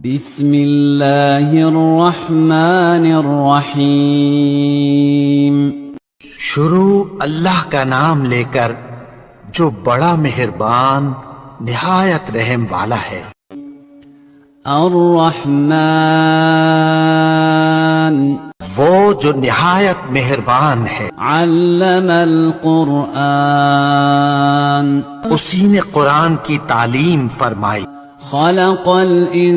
بسم اللہ الرحمن الرحیم شروع اللہ کا نام لے کر جو بڑا مہربان نہایت رحم والا ہے۔ الرحمن وہ جو نہایت مہربان ہے۔ علم القرآن اسی نے قرآن کی تعلیم فرمائی۔ خلق الانسان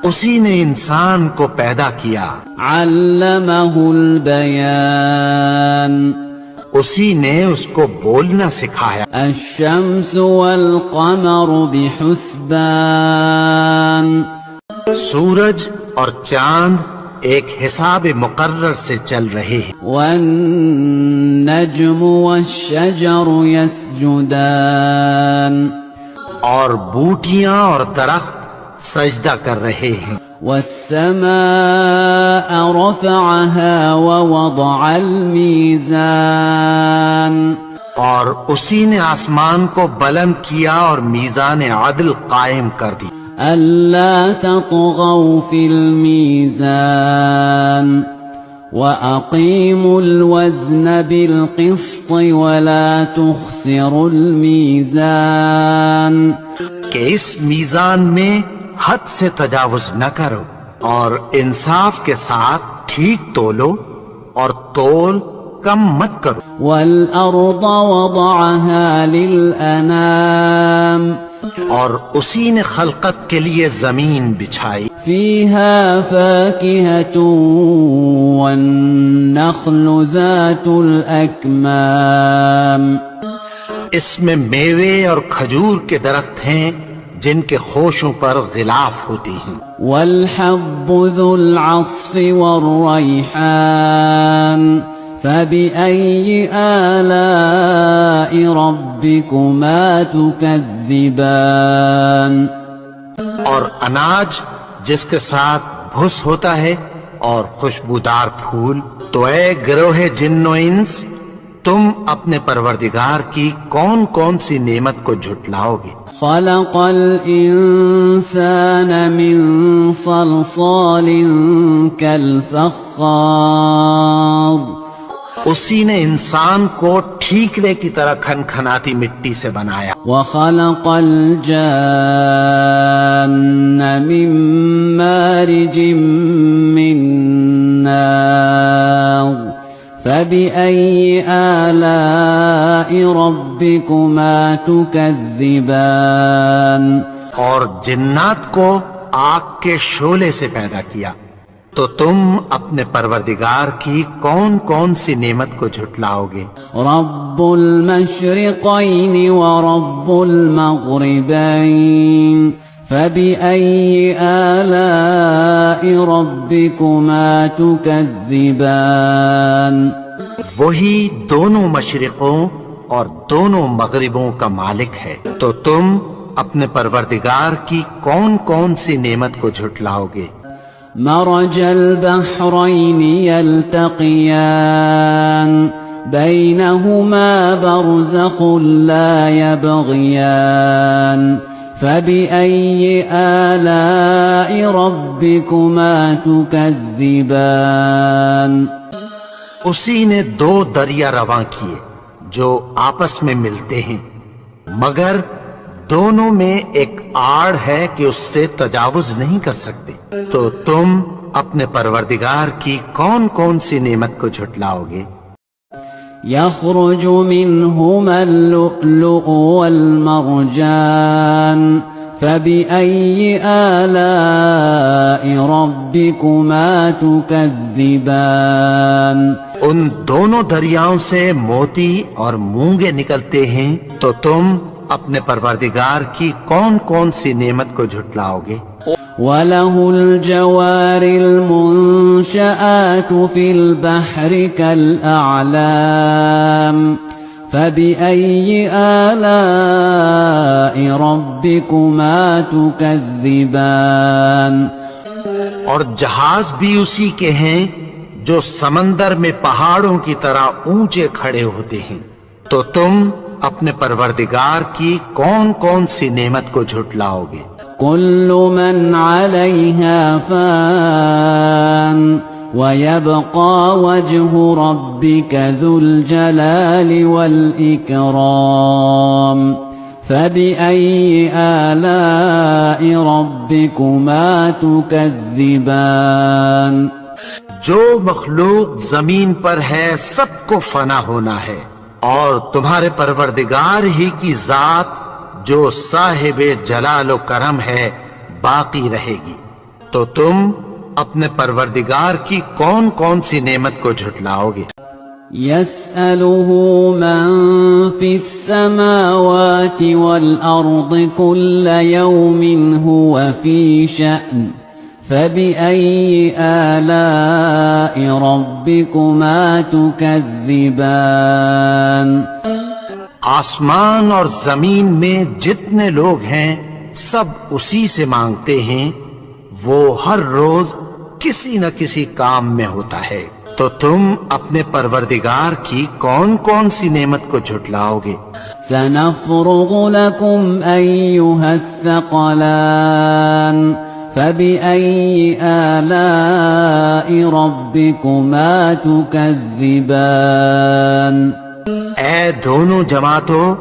اسی نے انسان کو پیدا کیا۔ علمہ البیان اسی نے اس کو بولنا سکھایا۔ الشمس والقمر بحسبان سورج اور چاند ایک حساب مقرر سے چل رہے ہیں۔ والنجم والشجر يسجدان اور بوٹیاں اور درخت سجدہ کر رہے ہیں۔ والسماء رفعها ووضع الميزان اور اسی نے آسمان کو بلند کیا اور میزان عدل قائم کر دی۔ ألا تطغوا في الميزان وأقيموا الوزن بالقسط ولا تخسروا الميزان کہ اس میزان میں حد سے تجاوز نہ کرو اور انصاف کے ساتھ ٹھیک تولو اور تول کم مت کرو۔ والأرض وضعها للأنام اور اسی نے خلقت کے لیے زمین بچھائی۔ فيها فاكهة والنخل ذات الأكمام اس میں میوے اور کھجور کے درخت ہیں جن کے خوشوں پر غلاف ہوتی ہیں۔ والحب ذو العصف والريحان فبأي آلاء ربكما تكذبان اور اناج جس کے ساتھ بھس ہوتا ہے اور خوشبودار پھول۔ تو اے گروہ جن و انس، تم اپنے پروردگار کی کون کون سی نعمت کو جھٹلاؤ گے؟ خلق الإنسان من صلصال كالفخار اسی نے انسان کو ٹھیکرے کی طرح کھنکھناتی مٹی سے بنایا۔ وخلق الجان من مارج من نار فبأي آلاء ربكما تكذبان اور جنات کو آگ کے شعلے سے پیدا کیا، تو تم اپنے پروردگار کی کون کون سی نعمت کو جھٹلاؤ گے؟ رب المشرقين ورب المغربين فبأي آلاء ربكما تكذبان وہی دونوں مشرقوں اور دونوں مغربوں کا مالک ہے، تو تم اپنے پروردگار کی کون کون سی نعمت کو جھٹلاؤ گے؟ مرج البحرين يلتقيان بينهما برزخ لا يبغيان فبأي آلاء ربكما تكذبان اسی نے دو دریا رواں کیے جو آپس میں ملتے ہیں، مگر دونوں میں ایک آڑ ہے کہ اس سے تجاوز نہیں کر سکتے، تو تم اپنے پروردگار کی کون کون سی نعمت کو جھٹلاؤ گے؟ يخرج منهما اللؤلؤ والمرجان فبأي آلاء ربكما تكذبان ان دونوں دریاؤں سے موتی اور مونگے نکلتے ہیں، تو تم اپنے پروردگار کی کون کون سی نعمت کو جھٹلاؤ گے؟ وَلَهُ الْجَوَارِ الْمُنشَآتُ فِي الْبَحْرِ كَالْأَعْلَامِ فَبِأَيِّ آلَاءِ رَبِّكُمَا تُكَذِّبَانِ اور جہاز بھی اسی کے ہیں جو سمندر میں پہاڑوں کی طرح اونچے کھڑے ہوتے ہیں، تو تم اپنے پروردگار کی کون کون سی نعمت کو جھٹلاؤ گے؟ كل من عليها فان ويبقى وجه ربك ذو الجلال والإكرام فبأي آلاء ربكما تكذبان جو مخلوق زمین پر ہے سب کو فنا ہونا ہے، اور تمہارے پروردگار ہی کی ذات جو صاحب جلال و کرم ہے باقی رہے گی، تو تم اپنے پروردگار کی کون کون سی نعمت کو جھٹلاؤ گے؟ يسأله من في السماوات والأرض كل يوم هو في شأن فبأي آلاء ربكما تكذبان آسمان اور زمین میں جتنے لوگ ہیں سب اسی سے مانگتے ہیں، وہ ہر روز کسی نہ کسی کام میں ہوتا ہے، تو تم اپنے پروردگار کی کون کون سی نعمت کو جھٹلاؤ گے؟ سنفرغ لكم أيها الثقلان فبأي آلاء ربكما تكذبان اے دونوں جماعتوں،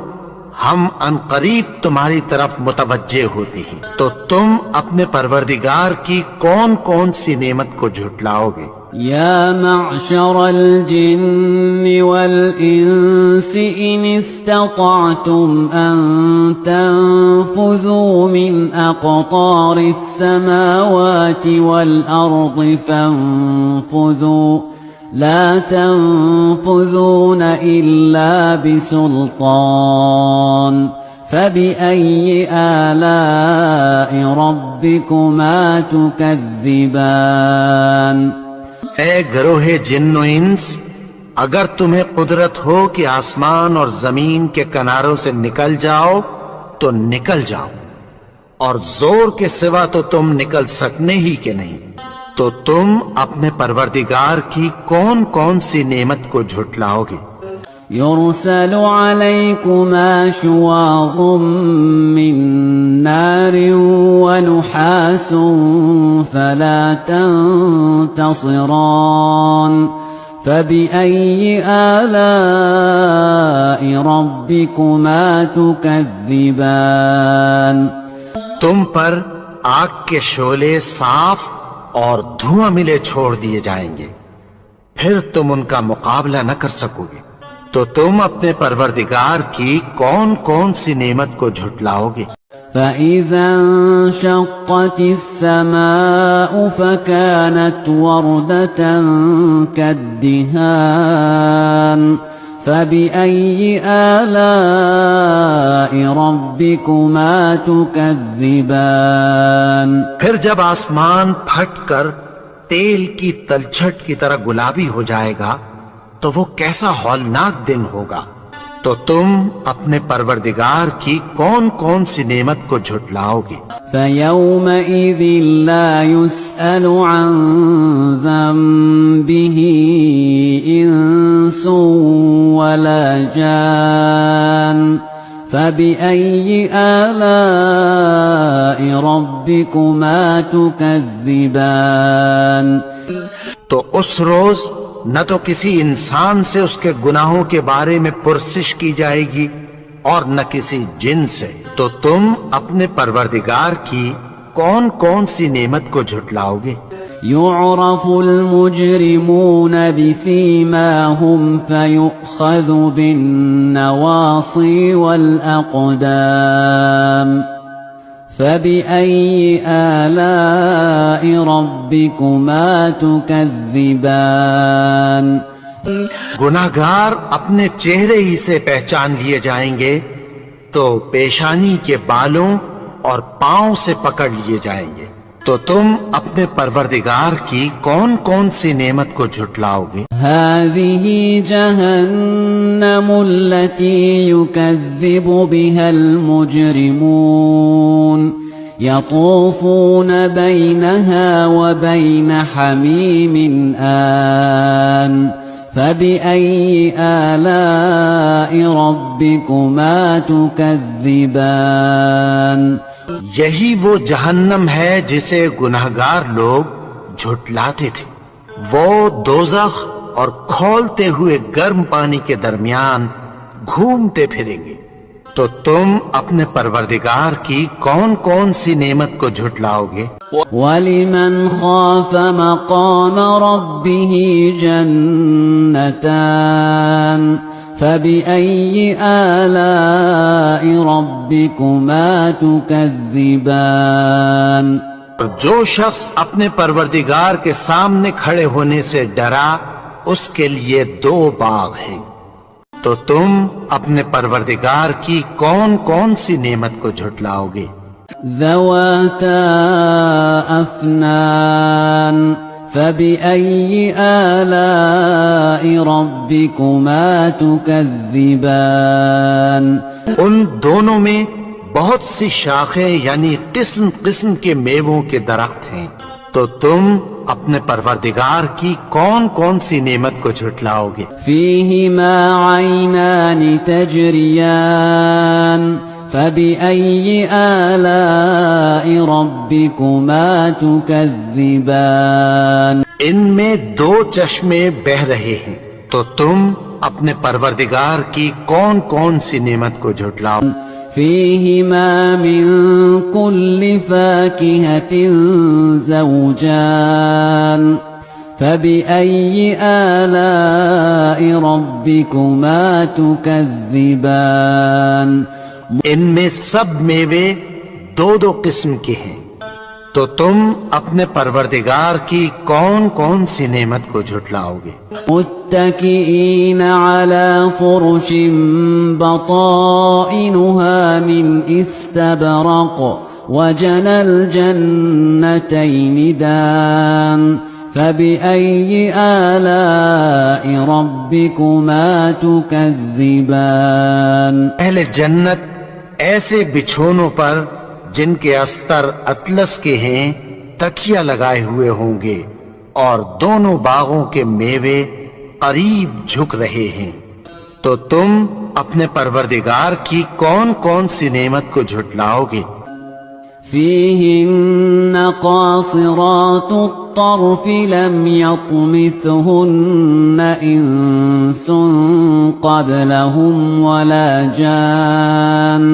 ہم عنقریب تمہاری طرف متوجہ ہوتے ہیں، تو تم اپنے پروردگار کی کون کون سی نعمت کو جھٹلاؤ گے؟ يا معشر الجن والإنس إن استطعتم أن تنفذوا من أقطار السماوات والأرض فانفذوا لا تنفذون إلا بسلطان فبأي آلاء ربكما تكذبان اے گروہ جن و انس، اگر تمہیں قدرت ہو کہ آسمان اور زمین کے کناروں سے نکل جاؤ تو نکل جاؤ، اور زور کے سوا تو تم نکل سکنے ہی کے نہیں، تو تم اپنے پروردگار کی کون کون سی نعمت کو جھٹلاؤ گے؟ يرسل عليكما شواظ من نار ونحاس فلا تنتصران فبأي آلاء ربكما تكذبان تم پر آگ کے شعلے صاف اور دھواں ملے چھوڑ دیے جائیں گے، پھر تم ان کا مقابلہ نہ کر سکو گے، تو تم اپنے پروردگار کی کون کون سی نعمت کو جھٹلاؤ گے؟ فَإِذَا انشَقَّتِ السَّمَاءُ فَكَانَتْ وَرْدَةً كَالدِّهَانِ فَبِأَيِّ آلَاءِ رَبِّكُمَا تُكَذِّبَانِ پھر جب آسمان پھٹ کر تیل کی تلچھٹ کی طرح گلابی ہو جائے گا تو وہ کیسا ہولناک دن ہوگا، تو تم اپنے پروردگار کی کون کون سی نعمت کو جھٹلاؤ گے؟ فَيَوْمَئِذٍ لَا يُسْأَلُ عَن ذَنبِهِ إِنسٌ وَلَا جَانٌ فَبِأَيِّ آلَاءِ رَبِّكُمَا تُكَذِّبَانِ تو اس روز نہ تو کسی انسان سے اس کے گناہوں کے بارے میں پرسش کی جائے گی اور نہ کسی جن سے، تو تم اپنے پروردگار کی کون کون سی نعمت کو جھٹلاؤ گے؟ يُعْرَفُ الْمُجْرِمُونَ بِسِيمَاهُمْ فَيُؤْخَذُ بِالنَّوَاصِي وَالْأَقْدَامِ فَبِأَيِّ آلَاءِ رَبِّكُمَا تُكَذِّبَانِ گناہگار اپنے چہرے ہی سے پہچان لیے جائیں گے تو پیشانی کے بالوں اور پاؤں سے پکڑ لیے جائیں گے، تو تم اپنے پروردگار کی کون کون سی نعمت کو جھٹلاؤ گے؟ هذه جهنم التي يكذب بها المجرمون يطوفون بينها وبين حميم آن فبأي آلاء ربكما تكذبان یہی وہ جہنم ہے جسے گنہگار لوگ جھٹلاتے تھے، وہ دوزخ اور کھولتے ہوئے گرم پانی کے درمیان گھومتے پھریں گے۔ تو تم اپنے پروردگار کی کون کون سی نعمت کو جھٹلاؤ گے؟ وَلِمَنْ خَافَ مَقَامَ رَبِّهِ جَنَّتَانِ فَبِأَيِّ آلَاءِ رَبِّكُمَا تُكَذِّبَانِ اور جو شخص اپنے پروردگار کے سامنے کھڑے ہونے سے ڈرا، اس کے لیے 2 باغ ہیں۔ تو تم اپنے پروردگار کی کون کون سی نعمت کو جھٹلاؤ گے؟ ذواتا افنان فبأي آلاء ربكما تكذبان ان دونوں میں بہت سی شاخیں یعنی قسم قسم کے میووں کے درخت ہیں، تو تم اپنے پروردگار کی کون کون سی نعمت کو جھٹلاؤ گے؟ فيهما عينان تجريان فبأي آلاء ربكما تكذبان ان میں 2 چشمے بہ رہے ہیں، تو تم اپنے پروردگار کی کون کون سی نعمت کو جھٹلاؤ؟ فيهما من كل فاكهة زوجان فبأي آلاء ربكما تكذبان ان میں سب میوے 2 قسم کے ہیں، تو تم اپنے پروردگار کی کون کون سی نعمت کو جھٹلاؤ گے؟ متكئين على فرش بطائنها من استبرق وجنى الجنتين دان فبأي آلاء ربكما تكذبان اہل جنت ایسے بچھونوں پر جن کے استر اطلس کے ہیں تکیہ لگائے ہوئے ہوں گے، اور دونوں باغوں کے میوے قریب جھک رہے ہیں، تو تم اپنے پروردگار کی کون کون سی نعمت کو جھٹلاؤ گے؟ فيهن قاصرات الطرف لم يطمثهن إنس قبلهم ولا جان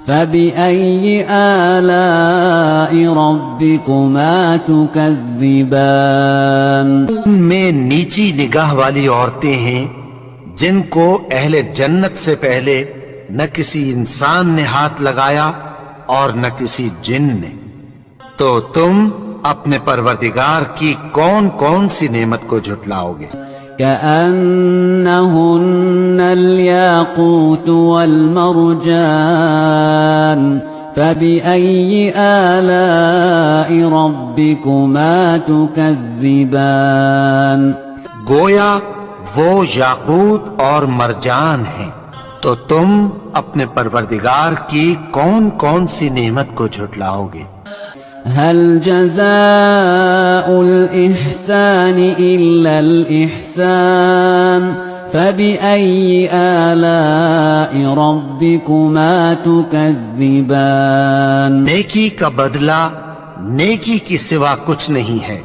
فبأي آلاء ربكما تكذبان ان میں نیچی نگاہ والی عورتیں ہیں جن کو اہل جنت سے پہلے نہ کسی انسان نے ہاتھ لگایا اور نہ کسی جن نے، تو تم اپنے پروردگار کی کون کون سی نعمت کو جھٹلاؤ گے؟ كأنهن الياقوت والمرجان فبأي آلاء ربكما تكذبان گویا وہ یاقوت اور مرجان ہیں، تو تم اپنے پروردگار کی کون کون سی نعمت کو جھٹلاؤ گے؟ هل جزاء الإحسان إلا الإحسان فبأي آلاء ربكما تكذبان نیکی کا بدلہ نیکی کی سوا کچھ نہیں ہے،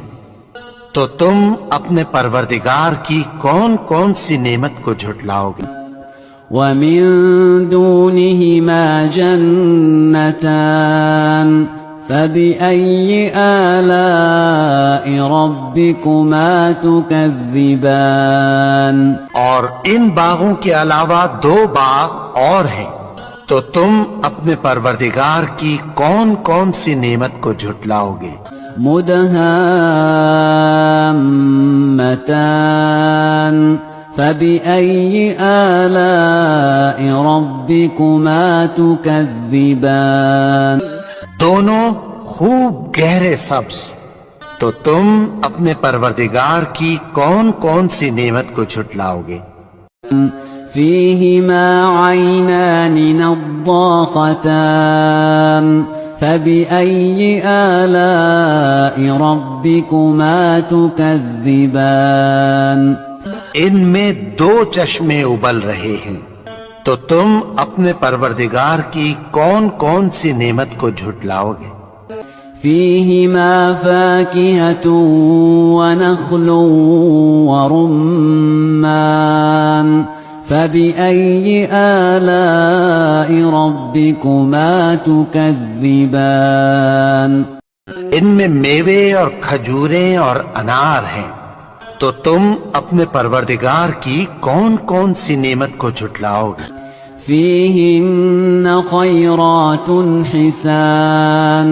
تو تم اپنے پروردگار کی کون کون سی نعمت کو جھٹلاؤ گے؟ ومن دونهما جنتان فبأي آلاء ربكما تكذبان اور ان باغوں کے علاوہ 2 باغ اور ہیں، تو تم اپنے پروردگار کی کون کون سی نعمت کو جھٹلاؤ گے؟ مدهامتان فبأي آلاء ربكما تكذبان دونوں خوب گہرے سبز، تو تم اپنے پروردگار کی کون کون سی نعمت کو جھٹلاؤ گے؟ فيهما عينان نضاختان فبأي آلاء ربكما تكذبان ان میں 2 چشمے ابل رہے ہیں، تو تم اپنے پروردگار کی کون کون سی نعمت کو جھٹلاؤ گے؟ فيهما فاكهة ونخل ورمان فبأي آلاء ربكما تكذبان ان میں میوے اور کھجوریں اور انار ہیں، تو تم اپنے پروردگار کی کون کون سی نعمت کو جھٹلاؤ گے؟ فيهن خيرات حسان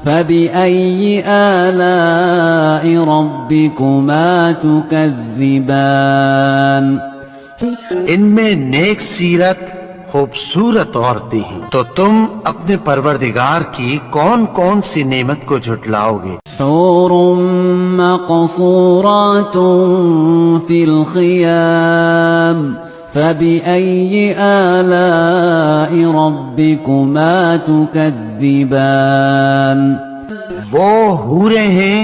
فبأي آلاء ربكما تكذبان ان میں نیک سیرت خوبصورت عورتیں ہیں، تو تم اپنے پروردگار کی کون کون سی نعمت کو جھٹلاؤ گے؟ حور مقصورات في الخيام فبأي آلاء ربكما تكذبان وہ حوریں ہیں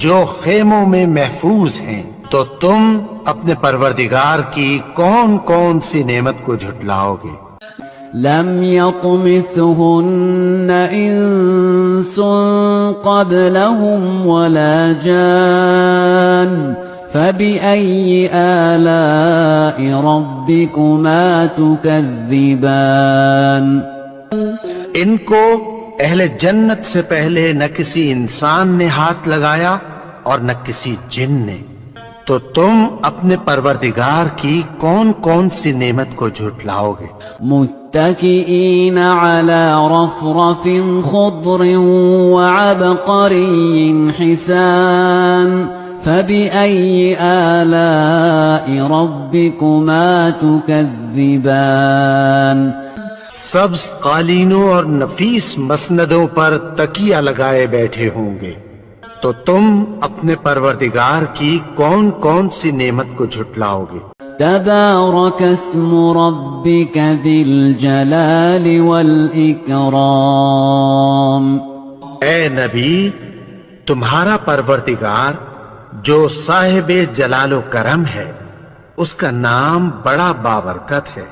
جو خیموں میں محفوظ ہیں، تو تم اپنے پروردگار کی کون کون سی نعمت کو جھٹلاؤ گے؟ لم يطمثهن انس قبلهم ولا جان فبأي آلاء ربكما تكذبان ان کو اہل جنت سے پہلے نہ کسی انسان نے ہاتھ لگایا اور نہ کسی جن نے، تو تم اپنے پروردگار کی کون کون سی نعمت کو جھٹلاؤ گے؟ متكئين على رفرف خضر وعبقري حسان فبأي آلاء ربكما تكذبان سبز قالینوں اور نفیس مسندوں پر تکیہ لگائے بیٹھے ہوں گے، تو تم اپنے پروردگار کی کون کون سی نعمت کو جھٹلاؤ گے؟ تبارك اسم ربك ذي الجلال والإكرام اے نبی، تمہارا پروردگار جو صاحب جلال و کرم ہے، اس کا نام بڑا بابرکت ہے۔